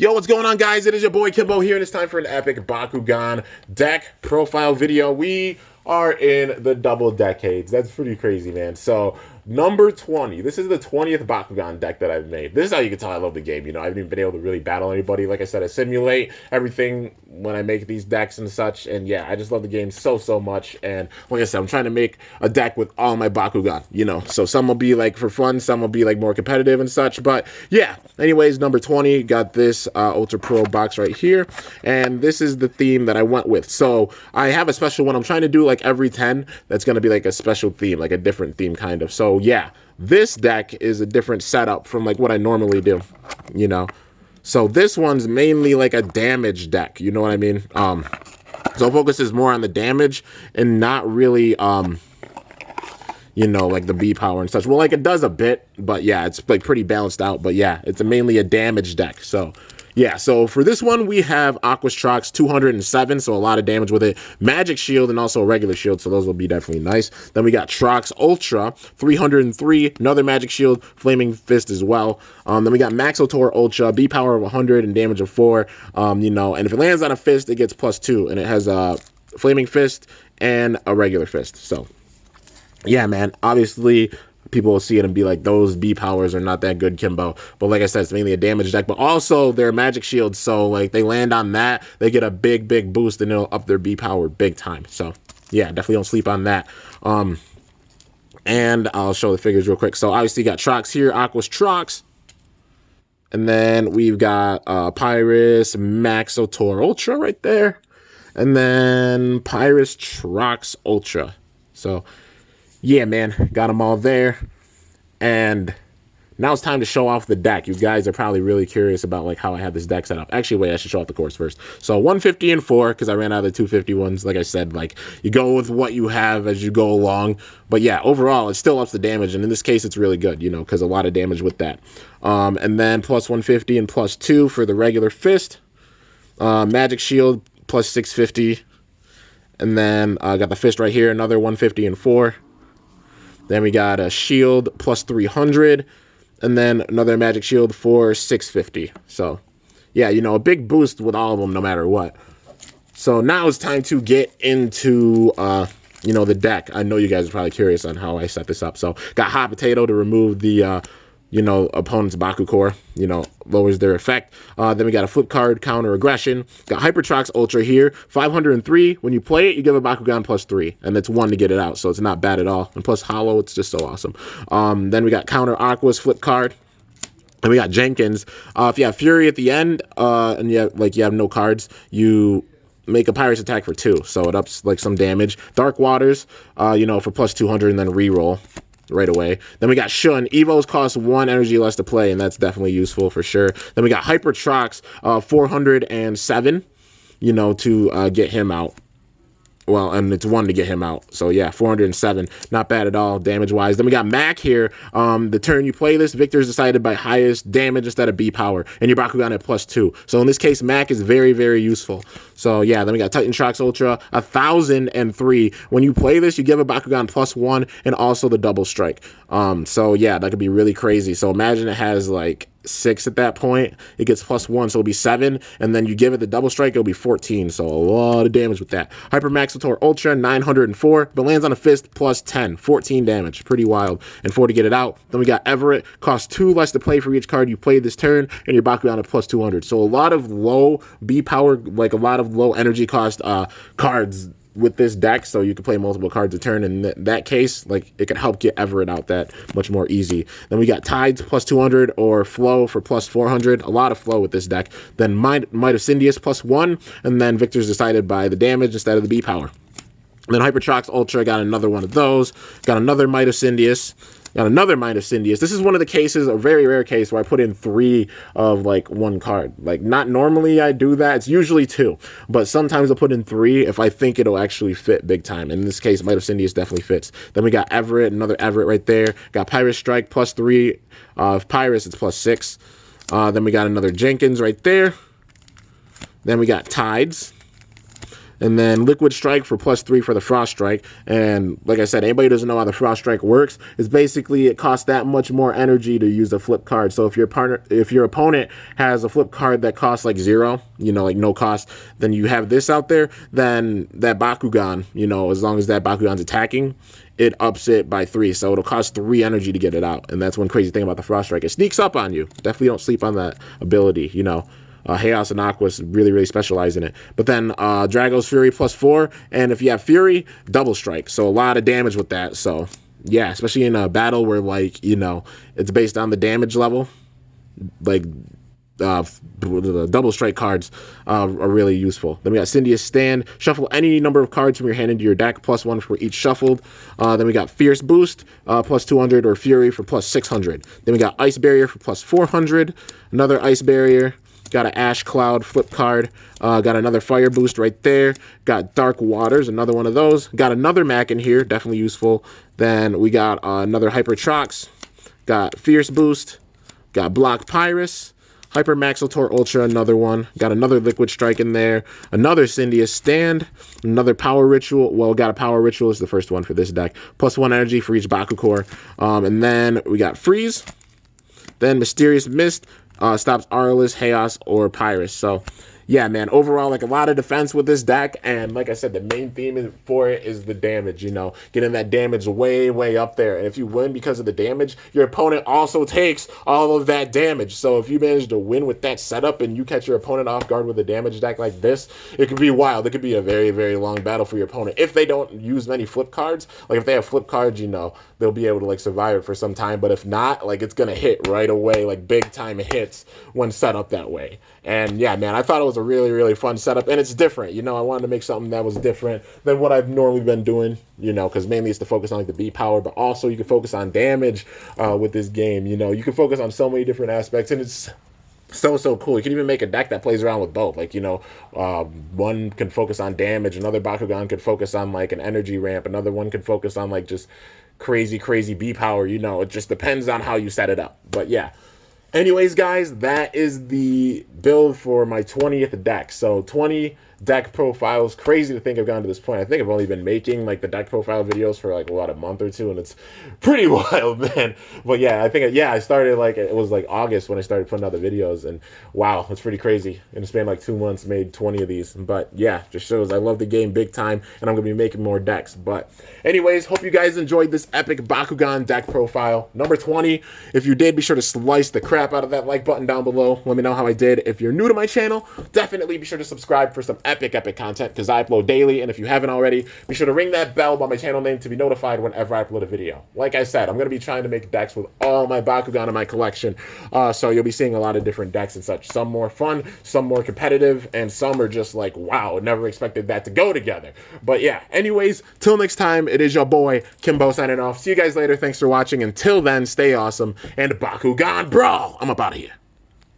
Yo, what's going on, guys? It is your boy Kimbo here, and it's time for an epic Bakugan deck profile video. We are in the double decades. That's pretty crazy, man. So, number 20. This is the 20th Bakugan deck that I've made. This is how you can tell I love the game. You know, I haven't even been able to really battle anybody. Like I said, I simulate everything when I make these decks and such. And yeah, I just love the game so much. And like I said, I'm trying to make a deck with all my Bakugan, you know. So some will be like for fun, some will be like more competitive and such. But yeah, anyways, number 20, got this Ultra Pro box right here. And this is the theme that I went with. So I have a special one. I'm trying to do like every 10. That's going to be like a special theme, like a different theme kind of. So yeah, this deck is a different setup from like what I normally do, you know. So this one's mainly like a damage deck, you know what I mean? So focus is more on the damage and not really you know, like the B power and such. Well, like it does a bit, but yeah, it's like pretty balanced out. But yeah, it's mainly a damage deck. So yeah, so for this one, we have Aqua's Trox 207, so a lot of damage with it. Magic Shield and also a regular shield, so those will be definitely nice. Then we got Trox Ultra 303, another Magic Shield, Flaming Fist as well. Then we got Maxotor Ultra, B power of 100 and damage of 4, you know, and if it lands on a fist, it gets +2, and it has a Flaming Fist and a regular fist. So yeah, man, obviously people will see it and be like, those B powers are not that good, Kimbo. But like I said, it's mainly a damage deck. But also, they're magic shields, so like they land on that, they get a big boost, and it'll up their B power big time. So yeah, definitely don't sleep on that. And I'll show the figures real quick. So obviously, you got Trox here, Aqua's Trox. And then we've got Pyrus Maxotor Ultra right there. And then Pyrus Trox Ultra. So yeah, man, got them all there. And now it's time to show off the deck. You guys are probably really curious about like how I have this deck set up. Actually, wait, I should show off the course first. So 150 and 4, because I ran out of the 250 ones. Like I said, like you go with what you have as you go along. But yeah, overall, it still ups the damage. And in this case, it's really good, you know, because a lot of damage with that. And then plus 150 and +2 for the regular fist. Magic Shield plus 650. And then I got the fist right here, another 150 and 4. Then we got a shield plus 300, and then another magic shield for 650. So, yeah, you know, a big boost with all of them no matter what. So now it's time to get into, you know, the deck. I know you guys are probably curious on how I set this up. So, got Hot Potato to remove the, you know, opponent's Baku Core, you know, lowers their effect. Then we got a flip card, counter aggression. Got Hypertrox Ultra here, 503. When you play it, you give a Bakugan +3, and that's 1 to get it out, so it's not bad at all. And plus Hollow, it's just so awesome. Then we got counter Aqua's flip card. And we got Jenkins. If you have Fury at the end, and you have no cards, you make a Pyrus attack for 2, so it ups like some damage. Dark Waters, you know, for +200, and then reroll right away. Then we got Shun. Evos cost 1 energy less to play, and that's definitely useful for sure. Then we got Hypertrox, 407, you know, to get him out. Well, and it's 1 to get him out. So yeah, 407. Not bad at all, damage-wise. Then we got Mac here. The turn you play this, victor is decided by highest damage instead of B power. And your Bakugan at +2. So in this case, Mac is very useful. So yeah, then we got Titan Trox Ultra, 1003. When you play this, you give a Bakugan +1 and also the double strike. So yeah, that could be really crazy. So imagine it has like 6 at that point, it gets +1, so it'll be 7, and then you give it the double strike, it'll be 14, so a lot of damage with that. Hyper Maxotor Ultra, 904, but lands on a fist +10, 14 damage, pretty wild, and 4 to get it out. Then we got Everett, costs 2 less to play for each card you played this turn, and your Bakugan at +200, so a lot of low B power, like a lot of low energy cost cards with this deck, so you can play multiple cards a turn. In that case, like it could help get Everett out that much more easy. Then we got Tides +200 or Flow for +400. A lot of flow with this deck. Then Might of Syndius +1, and then Victor's decided by the damage instead of the B power. Then Hypertrox Ultra, got another one of those. Got another Might of Syndius. Got another Might of Syndius. This is one of the cases, a very rare case, where I put in 3 of like 1 card. Like not normally I do that. It's usually 2, but sometimes I'll put in 3 if I think it'll actually fit big time. In this case, Might of Syndius definitely fits. Then we got Everett, another Everett right there. Got Pyrus Strike +3. Pyrus, it's +6. Then we got another Jenkins right there. Then we got Tides. And then Liquid Strike for +3 for the Frost Strike. And like I said, anybody who doesn't know how the Frost Strike works, is basically it costs that much more energy to use a flip card. So if your opponent has a flip card that costs like 0, you know, like no cost, then you have this out there, then that Bakugan, you know, as long as that Bakugan's attacking, it ups it by 3. So it'll cost 3 energy to get it out. And that's one crazy thing about the Frost Strike. It sneaks up on you. Definitely don't sleep on that ability, you know. Chaos and Aquas really specialize in it. But then Drago's Fury +4, and if you have Fury, double strike. So a lot of damage with that. So yeah, especially in a battle where, like, you know, it's based on the damage level, like the double strike cards are really useful. Then we got Cyndia's Stand. Shuffle any number of cards from your hand into your deck, +1 for each shuffled. Then we got Fierce Boost, +200, or Fury for +600. Then we got Ice Barrier for +400. Another Ice Barrier. Got an Ash Cloud flip card. Got another Fire Boost right there. Got Dark Waters, another one of those. Got another Mac in here, definitely useful. Then we got another Hyper Trox. Got Fierce Boost. Got Block Pyrus. Hyper Maxotor Ultra, another one. Got another Liquid Strike in there. Another Cyndia's Stand. Another Power Ritual. Well, got a Power Ritual is the first one for this deck. +1 energy for each Bakucore. And then we got Freeze. Then Mysterious Mist. Stops Aurelus, Chaos, or Pyrus. So, yeah, man, overall, like, a lot of defense with this deck, and like I said, the main theme for it is the damage, you know, getting that damage way up there. And if you win because of the damage, your opponent also takes all of that damage. So if you manage to win with that setup and you catch your opponent off guard with a damage deck like this, it could be wild. It could be a very long battle for your opponent. If they don't use many flip cards, like if they have flip cards, you know, they'll be able to, like, survive it for some time. But if not, like, it's gonna hit right away, like big time hits when set up that way. And yeah, man, I thought it was a really fun setup, and it's different. You know, I wanted to make something that was different than what I've normally been doing, you know, because mainly it's to focus on, like, the B power, but also you can focus on damage with this game. You know, you can focus on so many different aspects, and it's so cool. You can even make a deck that plays around with both. Like, you know, one can focus on damage, another Bakugan could focus on, like, an energy ramp, another one could focus on, like, just crazy B power. You know, it just depends on how you set it up. But yeah. Anyways, guys, that is the build for my 20th deck. So 20 deck profiles. Crazy to think I've gotten to this point. I think I've only been making, like, the deck profile videos for, like, a month or two, and it's pretty wild, man. But yeah, I think, I started, like, it was like August when I started putting out the videos, and wow, it's pretty crazy. In the span of like 2 months, made 20 of these. But yeah, just shows I love the game big time, and I'm gonna be making more decks. But anyways, hope you guys enjoyed this epic Bakugan deck profile number 20. If you did, be sure to slice the crap out of that like button down below. Let me know how I did. If you're new to my channel, definitely be sure to subscribe for some epic content, because I upload daily. And if you haven't already, be sure to ring that bell by my channel name to be notified whenever I upload a video. Like I said, I'm going to be trying to make decks with all my Bakugan in my collection, so you'll be seeing a lot of different decks and such. Some more fun, some more competitive, and some are just like, wow, never expected that to go together. But yeah, anyways, till next time, it is your boy Kimbo signing off. See you guys later. Thanks for watching. Until then, stay awesome and Bakugan Brawl. I'm up out of here.